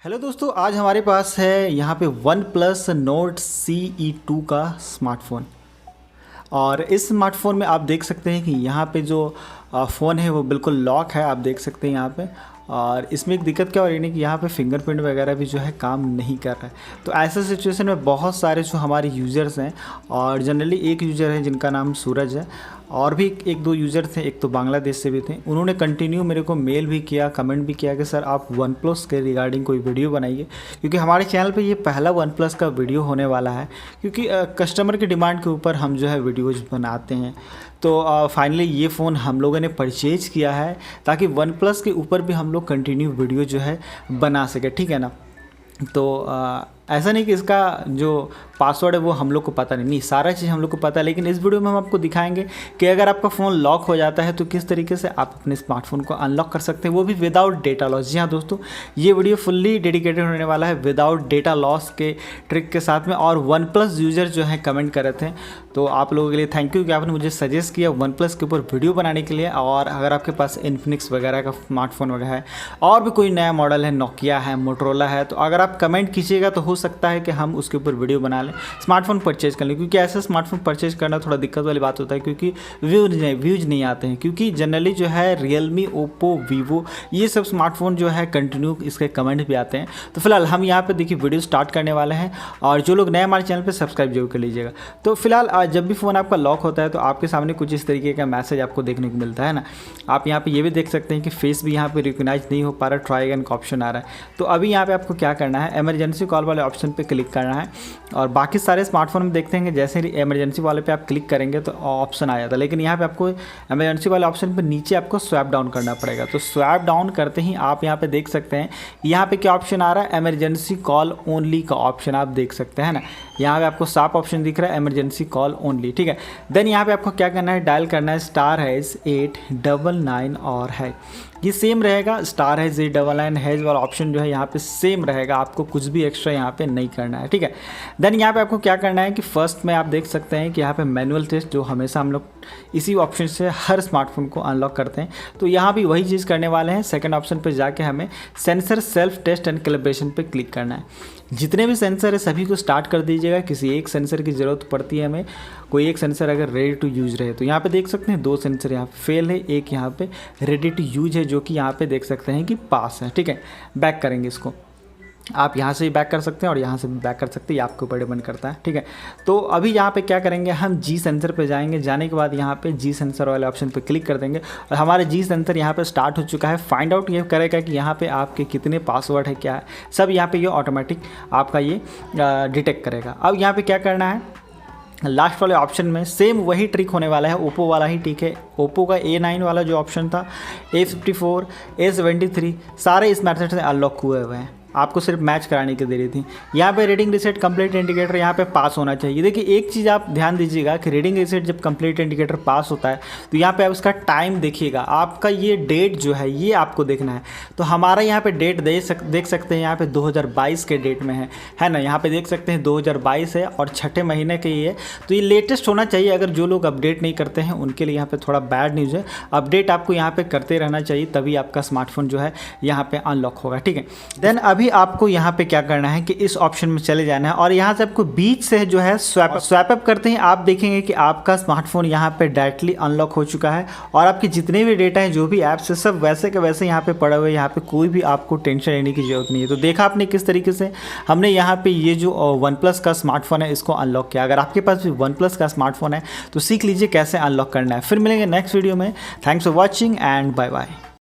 Hello दोस्तों, आज हमारे पास है यहाँ पे वन प्लस नोट CE2 का स्मार्टफ़ोन। और इस स्मार्टफ़ोन में आप देख सकते हैं कि यहाँ पे जो फ़ोन है वो बिल्कुल लॉक है। आप देख सकते हैं यहाँ पे। और इसमें एक दिक्कत क्या हो रही है कि यहाँ पे फिंगरप्रिंट वगैरह भी जो है काम नहीं कर रहा है। तो ऐसे सिचुएशन में बहुत सारे जो हमारे यूज़र्स हैं, और जनरली एक यूज़र है जिनका नाम सूरज है, और भी एक दो यूज़र थे, एक तो बांग्लादेश से भी थे। उन्होंने कंटिन्यू मेरे को मेल भी किया, कमेंट भी किया कि सर आप वन प्लस के रिगार्डिंग कोई वीडियो बनाइए, क्योंकि हमारे चैनल पे ये पहला वन प्लस का वीडियो होने वाला है। क्योंकि कस्टमर की डिमांड के ऊपर हम जो है वीडियोज़ बनाते हैं। तो फाइनली ये फ़ोन हम लोगों ने परचेज़ किया है ताकि वन प्लस के ऊपर भी हम लोग कंटिन्यू वीडियो जो है बना सके, ठीक है ना। तो ऐसा नहीं कि इसका जो पासवर्ड है वो हम लोग को पता नहीं, सारा चीज़ हम लोग को पता है। लेकिन इस वीडियो में हम आपको दिखाएंगे कि अगर आपका फ़ोन लॉक हो जाता है तो किस तरीके से आप अपने स्मार्टफोन को अनलॉक कर सकते हैं, वो भी विदाउट डेटा लॉस। जी हाँ दोस्तों, ये वीडियो फुल्ली डेडिकेटेड होने वाला है विदाउट डेटा लॉस के ट्रिक के साथ में। और वन प्लस यूज़र जो है कमेंट कर रहे थे, तो आप लोगों के लिए थैंक यू कि आपने मुझे सजेस्ट किया वन प्लस के ऊपर वीडियो बनाने के लिए। और अगर आपके पास इन्फिनिक्स वगैरह का स्मार्टफोन वगैरह है, और भी कोई नया मॉडल है, नोकिया है, मोटरोला है, तो अगर आप कमेंट कीजिएगा तो हो सकता है कि हम उसके ऊपर वीडियो बना लें, स्मार्टफोन परचेज कर लें। क्योंकि ऐसे स्मार्टफोन परचेज करना थोड़ा दिक्कत वाली बात होता है, क्योंकि व्यूज नहीं आते हैं। क्योंकि जनरली जो है रियलमी, ओप्पो, वीवो, ये सब स्मार्टफोन जो है कंटिन्यू इसके कमेंट भी आते हैं। तो फिलहाल हम यहाँ पे देखिए वीडियो स्टार्ट करने वाले हैं, और जो लोग नए हमारे चैनल पे सब्सक्राइब जरूर कर लीजिएगा। तो फिलहाल जब भी फ़ोन आपका लॉक होता है तो आपके सामने कुछ इस तरीके का मैसेज आपको देखने को मिलता है ना। आप यहाँ पे ये भी देख सकते हैं कि फेस भी यहाँ पे रिकॉग्नाइज नहीं हो पा रहा, ट्राई अगेन का ऑप्शन आ रहा है। तो अभी यहाँ पे आपको क्या करना है, इमरजेंसी कॉल वाले ऑप्शन पे क्लिक करना है। और बाकी सारे स्मार्टफोन में देखते हैं कि जैसे ही इमरजेंसी वाले पे आप क्लिक करेंगे तो ऑप्शन आ जाता है। लेकिन यहाँ पे आपको इमरजेंसी वाले ऑप्शन पे नीचे आपको स्वैप डाउन करना पड़ेगा। तो स्वैप डाउन करते ही आप यहाँ पे देख सकते हैं, यहाँ पे क्या ऑप्शन आ रहा है, इमरजेंसी कॉल ओनली का ऑप्शन आप देख सकते हैं ना। यहाँ पे आपको साफ ऑप्शन दिख रहा है, इमरजेंसी कॉल ओनली, ठीक है। देन यहाँ पे आपको क्या करना है, डायल करना है *899 और है, ये सेम रहेगा। *899 वाला ऑप्शन जो है यहाँ पे सेम रहेगा, आपको कुछ भी एक्स्ट्रा यहाँ पे नहीं करना है, ठीक है। देन यहाँ पे आपको क्या करना है कि फर्स्ट में आप देख सकते हैं कि यहाँ पे मैनुअल टेस्ट, जो हमेशा हम लोग इसी ऑप्शन से हर स्मार्टफोन को अनलॉक करते हैं, तो यहाँ भी वही चीज़ करने वाले हैं। सेकंड ऑप्शन पे जाके हमें sensor self test and calibration पे क्लिक करना है। जितने भी सेंसर है सभी को स्टार्ट कर दीजिएगा, किसी एक सेंसर की ज़रूरत पड़ती है हमें, कोई एक सेंसर अगर रेडी टू यूज़ रहे। तो यहाँ पे देख सकते हैं 2 सेंसर यहाँ पे फेल है, एक यहाँ पे रेडी टू यूज है, जो कि यहाँ पे देख सकते हैं कि पास है, ठीक है। बैक करेंगे इसको, आप यहाँ से भी बैक कर सकते हैं और यहाँ से भी बैक कर सकते हैं, आपके ऊपर डिपेंड करता है, ठीक है। तो अभी यहाँ पे क्या करेंगे, हम जी सेंसर पे जाएंगे। जाने के बाद यहाँ पे जी सेंसर वाले ऑप्शन पे क्लिक कर देंगे, और हमारे जी सेंसर यहाँ पे स्टार्ट हो चुका है। फाइंड आउट ये करेगा कि यहाँ पे आपके कितने पासवर्ड है, क्या है, सब यहाँ पे ये ऑटोमेटिक आपका ये डिटेक्ट करेगा। अब यहाँ पर क्या करना है, लास्ट वाले ऑप्शन में सेम वही ट्रिक होने वाला है, ओप्पो वाला ही, ठीक है। ओप्पो का A9 वाला जो ऑप्शन था, A54, A73 सारे इस मेथड से अनलॉक हुए हुए हैं, आपको सिर्फ मैच कराने की देरी थी। यहाँ पे रीडिंग रीसेट कंप्लीट इंडिकेटर यहाँ पे पास होना चाहिए। देखिए एक चीज़ आप ध्यान दीजिएगा कि रीडिंग रीसेट जब कंप्लीट इंडिकेटर पास होता है तो यहाँ पे आप उसका टाइम देखिएगा, आपका ये डेट जो है ये आपको देखना है। तो हमारा यहाँ पे डेट देख सकते हैं, यहाँ पे 2022 के डेट में है ना। यहाँ पे देख सकते हैं 2022 है और 6ठे महीने के ये है, तो ये लेटेस्ट होना चाहिए। अगर जो लोग अपडेट नहीं करते हैं उनके लिए यहाँ पे थोड़ा बैड न्यूज़ है। अपडेट आपको यहाँ पे करते रहना चाहिए, तभी आपका स्मार्टफोन जो है यहाँ पे अनलॉक होगा, ठीक है। देन अभी आपको यहाँ पे क्या करना है कि इस ऑप्शन में चले जाना है, और यहाँ से आपको बीच से जो है स्वैप अप करते हैं, आप देखेंगे कि आपका स्मार्टफोन यहाँ पे डायरेक्टली अनलॉक हो चुका है। और आपके जितने भी डेटा हैं, जो भी ऐप्स है, सब वैसे के वैसे यहाँ पे पड़े हुए, यहाँ पे कोई भी आपको टेंशन लेने की जरूरत नहीं है। तो देखा आपने किस तरीके से हमने यहाँ पे ये जो वन प्लस का स्मार्टफोन है इसको अनलॉक किया। अगर आपके पास भी वन प्लस का स्मार्टफोन है तो सीख लीजिए कैसे अनलॉक करना है। फिर मिलेंगे नेक्स्ट वीडियो में। Thanks for watching and bye bye.